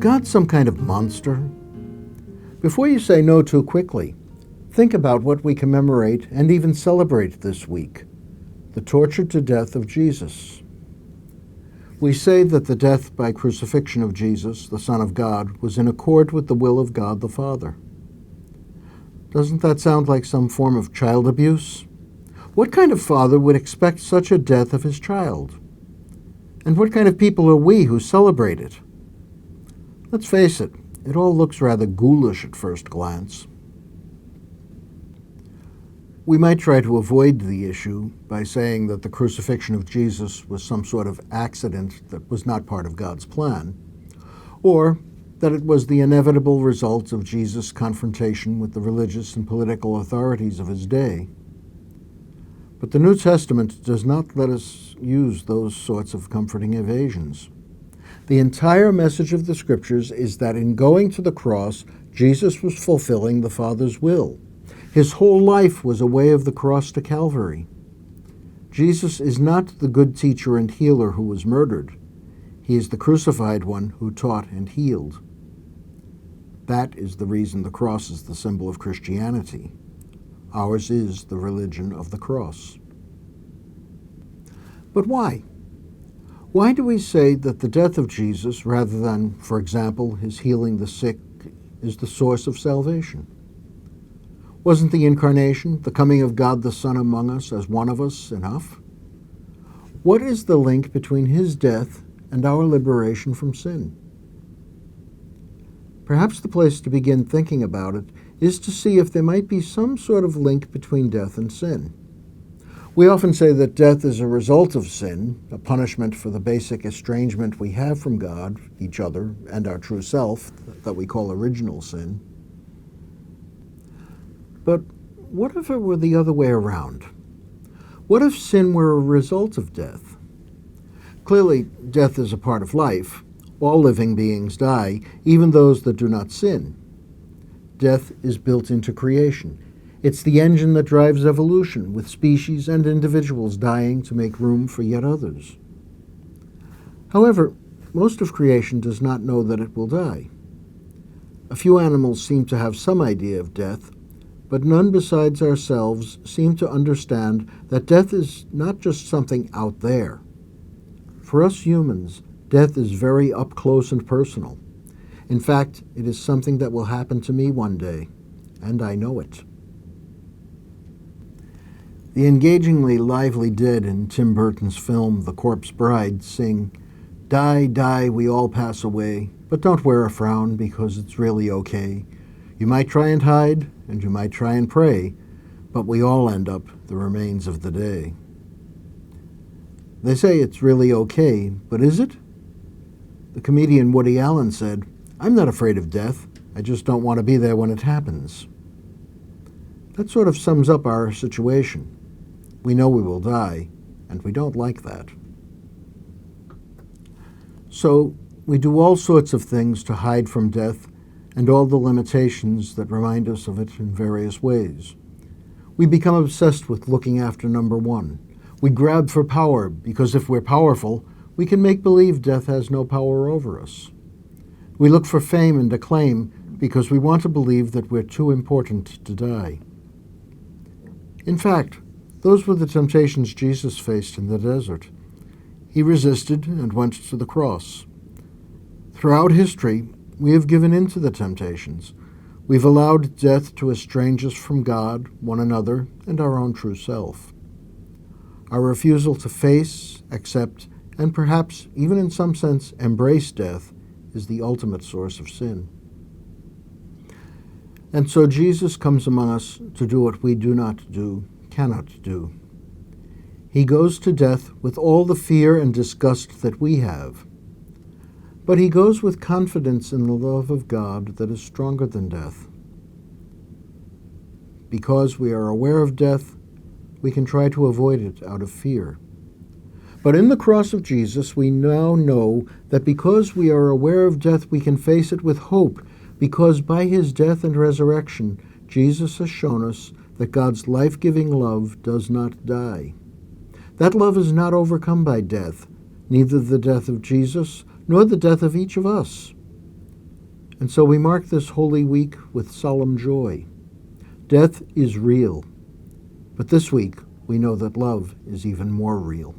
God some kind of monster? Before you say no too quickly, think about what we commemorate and even celebrate this week: the tortured to death of Jesus. We say that the death by crucifixion of Jesus, the Son of God, was in accord with the will of God the Father. Doesn't that sound like some form of child abuse? What kind of father would expect such a death of his child? And what kind of people are we who celebrate it? Let's face it, it all looks rather ghoulish at first glance. We might try to avoid the issue by saying that the crucifixion of Jesus was some sort of accident that was not part of God's plan, or that it was the inevitable result of Jesus' confrontation with the religious and political authorities of his day. But the New Testament does not let us use those sorts of comforting evasions. The entire message of the Scriptures is that in going to the cross, Jesus was fulfilling the Father's will. His whole life was a way of the cross to Calvary. Jesus is not the good teacher and healer who was murdered. He is the crucified one who taught and healed. That is the reason the cross is the symbol of Christianity. Ours is the religion of the cross. But why? Why do we say that the death of Jesus, rather than, for example, his healing the sick, is the source of salvation? Wasn't the incarnation, the coming of God the Son among us as one of us, enough? What is the link between his death and our liberation from sin? Perhaps the place to begin thinking about it is to see if there might be some sort of link between death and sin. We often say that death is a result of sin, a punishment for the basic estrangement we have from God, each other, and our true self, that we call original sin. But what if it were the other way around? What if sin were a result of death? Clearly, death is a part of life. All living beings die, even those that do not sin. Death is built into creation. It's the engine that drives evolution, with species and individuals dying to make room for yet others. However, most of creation does not know that it will die. A few animals seem to have some idea of death, but none besides ourselves seem to understand that death is not just something out there. For us humans, death is very up close and personal. In fact, it is something that will happen to me one day, and I know it. The engagingly lively dead in Tim Burton's film The Corpse Bride sing, "Die, die, we all pass away, but don't wear a frown because it's really okay. You might try and hide, and you might try and pray, but we all end up the remains of the day." They say it's really okay, but is it? The comedian Woody Allen said, "I'm not afraid of death, I just don't want to be there when it happens." That sort of sums up our situation. We know we will die, and we don't like that. So we do all sorts of things to hide from death and all the limitations that remind us of it in various ways. We become obsessed with looking after number one. We grab for power because if we're powerful, we can make believe death has no power over us. We look for fame and acclaim because we want to believe that we're too important to die. In fact, those were the temptations Jesus faced in the desert. He resisted and went to the cross. Throughout history, we have given in to the temptations. We've allowed death to estrange us from God, one another, and our own true self. Our refusal to face, accept, and perhaps even in some sense embrace death is the ultimate source of sin. And so Jesus comes among us to do what we do not do, cannot do. He goes to death with all the fear and disgust that we have. But he goes with confidence in the love of God that is stronger than death. Because we are aware of death, we can try to avoid it out of fear. But in the cross of Jesus, we now know that because we are aware of death, we can face it with hope, because by his death and resurrection, Jesus has shown us that God's life-giving love does not die. That love is not overcome by death, neither the death of Jesus nor the death of each of us. And so we mark this Holy Week with solemn joy. Death is real, but this week we know that love is even more real.